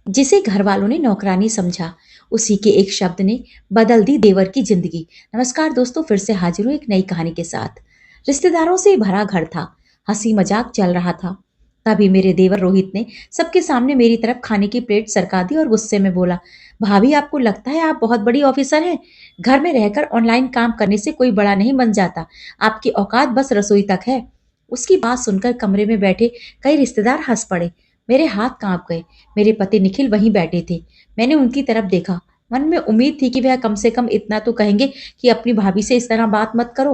जिसे घर वालों ने नौकरानी समझा। उसी के एक शब्द ने बदल दी देवर की जिंदगी। नमस्कार दोस्तों, फिर से हाजिर हूँ एक नई कहानी के साथ। रिश्तेदारों से भरा घर था, हंसी मजाक चल रहा था। तभी मेरे देवर रोहित ने सबके सामने मेरी तरफ खाने की प्लेट सरका दी और गुस्से में बोला, भाभी आपको लगता है आप बहुत बड़ी ऑफिसर हैं? घर में रहकर ऑनलाइन काम करने से कोई बड़ा नहीं बन जाता। आपकी औकात बस रसोई तक है। उसकी बात सुनकर कमरे में बैठे कई रिश्तेदार हंस पड़े। मेरे हाथ कांप गए। मेरे पति निखिल वहीं बैठे थे। मैंने उनकी तरफ देखा। मन में उम्मीद थी कि वह कम से कम इतना तो कहेंगे कि अपनी भाभी से इस तरह बात मत करो,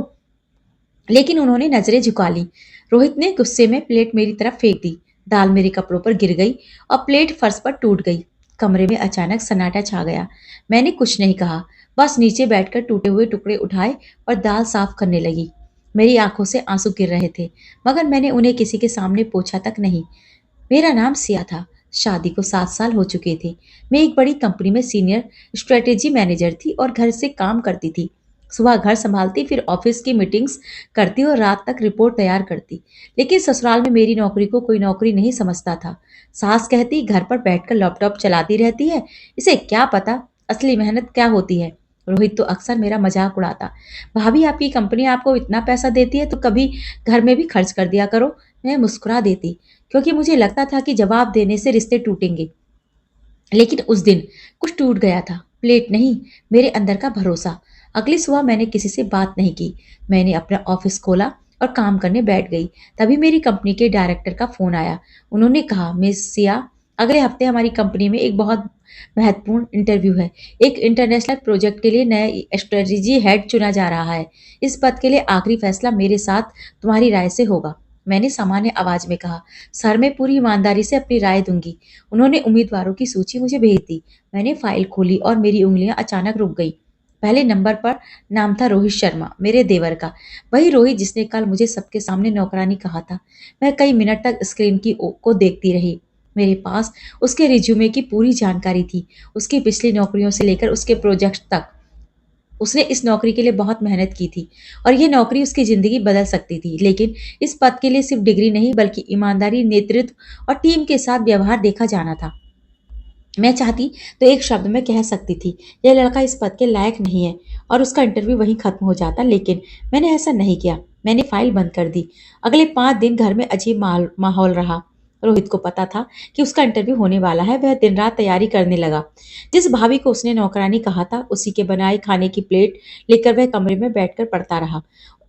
लेकिन उन्होंने नजरें झुका ली। रोहित ने गुस्से में प्लेट मेरी तरफ फेंक दी। दाल मेरे कपड़ों पर गिर गई और प्लेट फर्श पर टूट गई। कमरे में अचानक सन्नाटा छा गया। मैंने कुछ नहीं कहा, बस नीचे बैठकर टूटे हुए टुकड़े उठाए और दाल साफ करने लगी। मेरी आंखों से आंसू गिर रहे थे, मगर मैंने उन्हें किसी के सामने पोंछा तक नहीं। मेरा नाम सिया था। शादी को 7 साल हो चुके थे। मैं एक बड़ी कंपनी में सीनियर स्ट्रेटेजी मैनेजर थी और घर से काम करती थी। सुबह घर संभालती, फिर ऑफिस की मीटिंग्स करती और रात तक रिपोर्ट तैयार करती। लेकिन ससुराल में मेरी नौकरी को कोई नौकरी नहीं समझता था। सास कहती घर पर बैठकर लैपटॉप चलाती रहती है, इसे क्या पता असली मेहनत क्या होती है। रोहित तो अक्सर मेरा मजाक उड़ाता, भाभी आपकी कंपनी आपको इतना पैसा देती है तो कभी घर में भी खर्च कर दिया करो। मैं मुस्कुरा देती, क्योंकि मुझे लगता था कि जवाब देने से रिश्ते टूटेंगे। लेकिन उस दिन कुछ टूट गया था, प्लेट नहीं, मेरे अंदर का भरोसा। अगली सुबह मैंने किसी से बात नहीं की। मैंने अपना ऑफिस खोला और काम करने बैठ गई। तभी मेरी कंपनी के डायरेक्टर का फोन आया। उन्होंने कहा, मिस सिया, अगले हफ्ते हमारी कंपनी में एक बहुत महत्वपूर्ण इंटरव्यू है। एक इंटरनेशनल प्रोजेक्ट के लिए नया स्ट्रेटेजी हेड चुना जा रहा है। इस पद के लिए आखिरी फैसला मेरे साथ तुम्हारी राय से होगा। मैंने सामान्य आवाज में कहा, सर मैं पूरी ईमानदारी से अपनी राय दूंगी। उन्होंने उम्मीदवारों की सूची मुझे भेज दी। मैंने फाइल खोली और मेरी उंगलियां अचानक रुक गई। पहले नंबर पर नाम था रोहित शर्मा, मेरे देवर का। वही रोहित जिसने कल मुझे सबके सामने नौकरानी कहा था। मैं कई मिनट तक स्क्रीन को देखती रही। मेरे पास उसके रिज्यूमे की पूरी जानकारी थी, उसकी पिछली नौकरियों से लेकर उसके प्रोजेक्ट तक। उसने इस नौकरी के लिए बहुत मेहनत की थी और यह नौकरी उसकी जिंदगी बदल सकती थी। लेकिन इस पद के लिए सिर्फ डिग्री नहीं, बल्कि ईमानदारी, नेतृत्व और टीम के साथ व्यवहार देखा जाना था। मैं चाहती तो एक शब्द में कह सकती थी, यह लड़का इस पद के लायक नहीं है, और उसका इंटरव्यू वहीं खत्म हो जाता। लेकिन मैंने ऐसा नहीं किया। मैंने फाइल बंद कर दी। अगले 5 दिन घर में अजीब माहौल रहा। रोहित को पता था कि उसका इंटरव्यू होने वाला है। वह दिन रात तैयारी करने लगा। जिस भाभी को उसने नौकरानी कहा था, उसी के बनाए खाने की प्लेट लेकर वह कमरे में बैठकर पढ़ता रहा।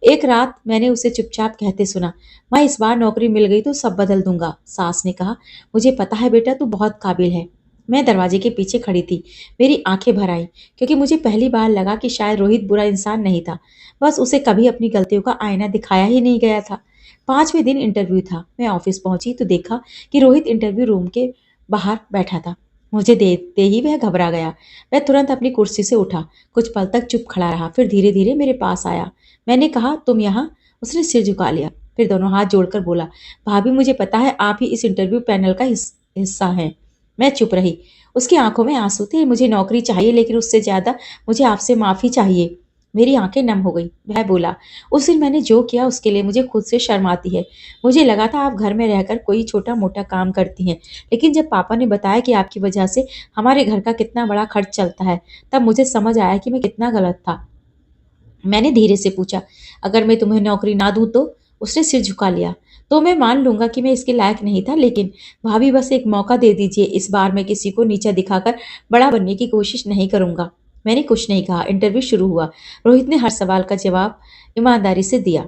एक रात मैंने उसे चुपचाप कहते सुना, माँ इस बार नौकरी मिल गई तो सब बदल दूंगा। सास ने कहा, मुझे पता है बेटा, तू बहुत काबिल है। मैं दरवाजे के पीछे खड़ी थी। मेरी आंखें भर आईं, क्योंकि मुझे पहली बार लगा कि शायद रोहित बुरा इंसान नहीं था, बस उसे कभी अपनी गलतियों का आईना दिखाया ही नहीं गया था। 5वें दिन इंटरव्यू था। मैं ऑफिस पहुंची तो देखा कि रोहित इंटरव्यू रूम के बाहर बैठा था। मुझे देखते ही वह घबरा गया। वह तुरंत अपनी कुर्सी से उठा, कुछ पल तक चुप खड़ा रहा, फिर धीरे धीरे मेरे पास आया। मैंने कहा, तुम यहाँ? उसने सिर झुका लिया, फिर दोनों हाथ जोड़कर बोला, भाभी मुझे पता है आप ही इस इंटरव्यू पैनल का हिस्सा हैं। मैं चुप रही। उसकी आंखों में आंसू थे। मुझे नौकरी चाहिए, लेकिन उससे ज्यादा मुझे आपसे माफी चाहिए। मेरी आंखें नम हो गई। वह बोला, उस दिन मैंने जो किया उसके लिए मुझे खुद से शर्म आती है। मुझे लगा था आप घर में रहकर कोई छोटा मोटा काम करती हैं, लेकिन जब पापा ने बताया कि आपकी वजह से हमारे घर का कितना बड़ा खर्च चलता है, तब मुझे समझ आया कि मैं कितना गलत था। मैंने धीरे से पूछा, अगर मैं तुम्हें नौकरी ना दूं तो? उसने सिर झुका लिया। तो मैं मान लूंगा कि मैं इसके लायक नहीं था, लेकिन भाभी बस एक मौका दे दीजिए। इस बार मैं किसी को नीचा दिखाकर बड़ा बनने की कोशिश नहीं करूंगा। मैंने कुछ नहीं कहा। इंटरव्यू शुरू हुआ। रोहित ने हर सवाल का जवाब ईमानदारी से दिया।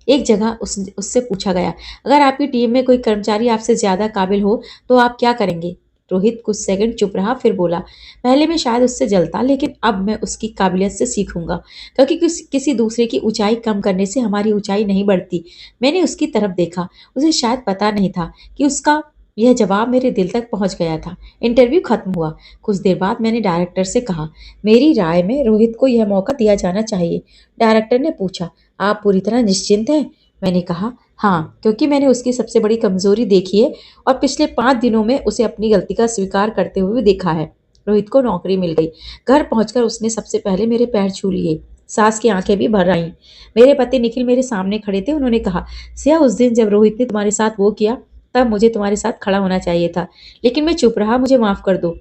एक जगह उससे पूछा गया, अगर आपकी टीम में कोई कर्मचारी आपसे ज्यादा काबिल हो तो आप क्या करेंगे? रोहित कुछ सेकंड चुप रहा, फिर बोला, पहले मैं शायद उससे जलता, लेकिन अब मैं उसकी काबिलियत से सीखूंगा, क्योंकि किसी दूसरे की ऊंचाई कम करने से हमारी ऊंचाई नहीं बढ़ती। मैंने उसकी तरफ देखा। उसे शायद पता नहीं था कि उसका यह जवाब मेरे दिल तक पहुंच गया था। इंटरव्यू खत्म हुआ। कुछ देर बाद मैंने डायरेक्टर से कहा, मेरी राय में रोहित को यह मौका दिया जाना चाहिए। डायरेक्टर ने पूछा, आप पूरी तरह निश्चिंत हैं? मैंने कहा, हाँ, क्योंकि मैंने उसकी सबसे बड़ी कमजोरी देखी है और पिछले 5 दिनों में उसे अपनी गलती का स्वीकार करते हुए देखा है। रोहित को नौकरी मिल गई। घर पहुंचकर उसने सबसे पहले मेरे पैर छू लिए। सास की आंखें भी भर आईं। मेरे पति निखिल मेरे सामने खड़े थे। उन्होंने कहा, सिया उस दिन जब रोहित ने तुम्हारे साथ वो किया, तब मुझे तुम्हारे साथ खड़ा होना चाहिए था, लेकिन मैं चुप रहा, मुझे माफ़ कर दो।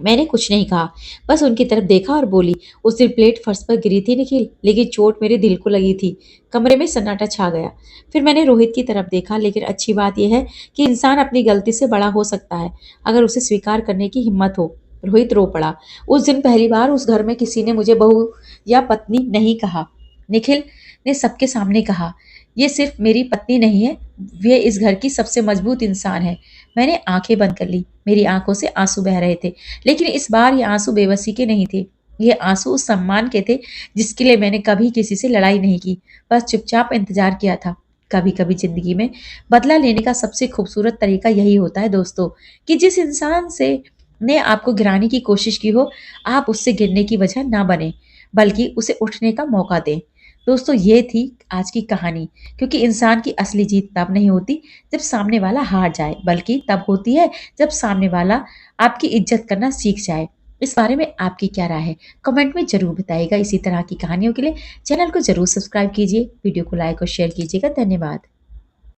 मैंने कुछ नहीं कहा, बस उनकी तरफ देखा और बोली, उस दिन प्लेट फर्श पर गिरी थी निखिल, लेकिन चोट मेरे दिल को लगी थी। कमरे में सन्नाटा छा गया। फिर मैंने रोहित की तरफ देखा, लेकिन अच्छी बात यह है कि इंसान अपनी गलती से बड़ा हो सकता है, अगर उसे स्वीकार करने की हिम्मत हो। रोहित रो पड़ा। उस दिन पहली बार उस घर में किसी ने मुझे बहू या पत्नी नहीं कहा। निखिल ने सबके सामने कहा, ये सिर्फ मेरी पत्नी नहीं है, वे इस घर की सबसे मजबूत इंसान है। मैंने आंखें बंद कर ली। मेरी आंखों से आंसू बह रहे थे, लेकिन इस बार ये आंसू बेबसी के नहीं थे। ये आंसू उस सम्मान के थे जिसके लिए मैंने कभी किसी से लड़ाई नहीं की, बस चुपचाप इंतजार किया था। कभी कभी जिंदगी में बदला लेने का सबसे खूबसूरत तरीका यही होता है दोस्तों, कि जिस इंसान से ने आपको गिराने की कोशिश की हो, आप उससे गिरने की वजह ना बने, बल्कि उसे उठने का मौका दें। दोस्तों, ये थी आज की कहानी, क्योंकि इंसान की असली जीत तब नहीं होती जब सामने वाला हार जाए, बल्कि तब होती है जब सामने वाला आपकी इज्जत करना सीख जाए। इस बारे में आपकी क्या राय है? कमेंट में ज़रूर बताइएगा। इसी तरह की कहानियों के लिए चैनल को ज़रूर सब्सक्राइब कीजिए, वीडियो को लाइक और शेयर कीजिएगा। धन्यवाद।